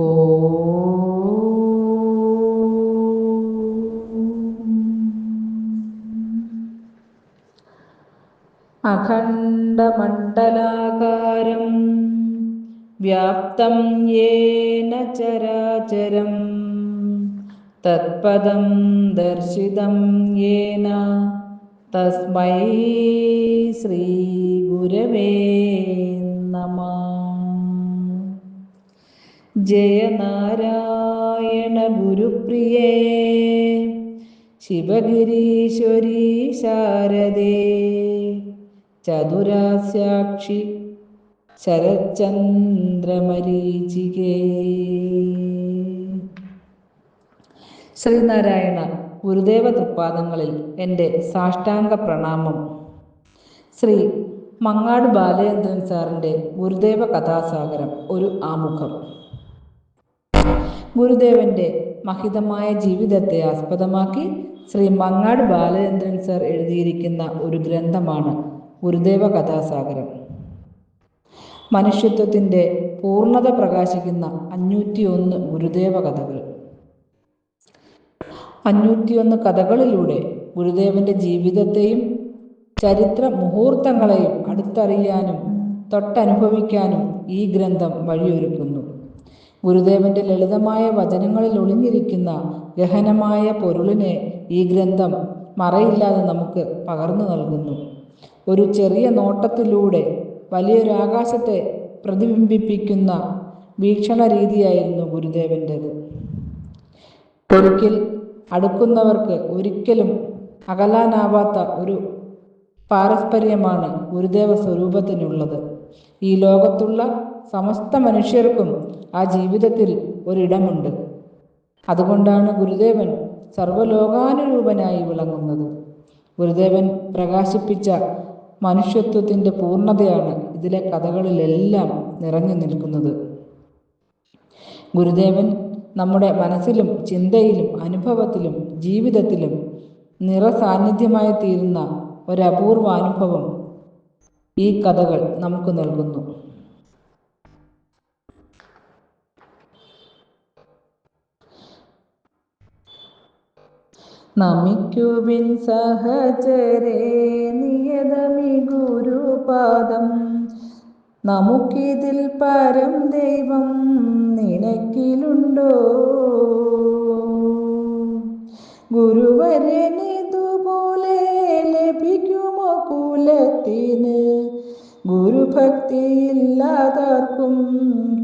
ഓ അഖണ്ഡമണ്ഡലാകാരം വ്യാപ്തം യേന ചരാചരം തത്പദം ദർശിതം യേന തസ്മൈ ശ്രീ ഗുരവേ നമഃ. ജയ നാരായണ ഗുരുപ്രിയേ ശിവഗിരീശ്വരി ശാരദേ ചതുരാസ്യാക്ഷി ശരചന്ദ്രമരീചികേ. ശ്രീനാരായണ ഗുരുദേവ തൃപ്പാദങ്ങളിൽ എൻ്റെ സാഷ്ടാംഗ പ്രണാമം. ശ്രീ മങ്ങാട് ബാലചന്ദ്രൻ സാറിൻ്റെ ഗുരുദേവ കഥാസാഗരം ഒരു ആമുഖം. ഗുരുദേവൻ്റെ മഹിതമായ ജീവിതത്തെ ആസ്പദമാക്കി ശ്രീ മങ്ങാട് ബാലചന്ദ്രൻ സാർ എഴുതിയിരിക്കുന്ന ഒരു ഗ്രന്ഥമാണ് ഗുരുദേവ കഥാസാഗരം. മനുഷ്യത്വത്തിൻ്റെ പൂർണ്ണത പ്രകാശിക്കുന്ന 501 ഗുരുദേവ കഥകൾ. 501 കഥകളിലൂടെ ഗുരുദേവൻ്റെ ജീവിതത്തെയും ചരിത്ര മുഹൂർത്തങ്ങളെയും അടുത്തറിയാനും തൊട്ടനുഭവിക്കാനും ഈ ഗ്രന്ഥം വഴിയൊരുക്കുന്നു. ഗുരുദേവൻ്റെ ലളിതമായ വചനങ്ങളിൽ ഒളിഞ്ഞിരിക്കുന്ന ഗഹനമായ പൊരുളിനെ ഈ ഗ്രന്ഥം മറയില്ലാതെ നമുക്ക് പകർന്നു നൽകുന്നു. ഒരു ചെറിയ നോട്ടത്തിലൂടെ വലിയൊരാകാശത്തെ പ്രതിബിംബിപ്പിക്കുന്ന വീക്ഷണ രീതിയായിരുന്നു ഗുരുദേവൻ്റേത്. ഒരിക്കൽ അടുക്കുന്നവർക്ക് ഒരിക്കലും അകലാനാവാത്ത ഒരു പാരസ്പര്യമാണ് ഗുരുദേവ സ്വരൂപത്തിനുള്ളത്. ഈ ലോകത്തുള്ള സമസ്ത മനുഷ്യർക്കും ആ ജീവിതത്തിൽ ഒരിടമുണ്ട്. അതുകൊണ്ടാണ് ഗുരുദേവൻ സർവ്വലോകാനുരൂപനായി വിളങ്ങുന്നത്. ഗുരുദേവൻ പ്രകാശിപ്പിച്ച മനുഷ്യത്വത്തിൻ്റെ പൂർണ്ണതയാണ് ഇതിലെ കഥകളിലെല്ലാം നിറഞ്ഞു നിൽക്കുന്നത്. ഗുരുദേവൻ നമ്മുടെ മനസ്സിലും ചിന്തയിലും അനുഭവത്തിലും ജീവിതത്തിലും നിറസാന്നിധ്യമായി തീരുന്ന ഒരപൂർവ അനുഭവം ഈ കഥകൾ നമുക്ക് നൽകുന്നു. നമിക്കുവിൻ സഹചരേ നിയതമി ഗുരുപാദം, നമുക്കിതിൽ പരം ദൈവം നിനക്കിലുണ്ടോ? ഗുരുവര്യനിതുപോലെ ലഭിക്കുമോ കുലത്തിന്? ഗുരുഭക്തിയില്ലാതാർക്കും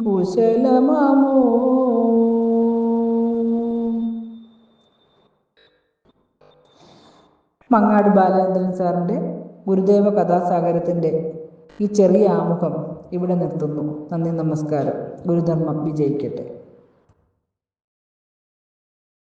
കുശലമാമോ? മങ്ങാട് ബാലചന്ദ്രൻ സാറിൻ്റെ ഗുരുദേവ കഥാസാഗരത്തിൻ്റെ ഈ ചെറിയ ആമുഖം ഇവിടെ നിർത്തുന്നു. നന്ദി, നമസ്കാരം. ഗുരുധർമ്മം വിജയിക്കട്ടെ.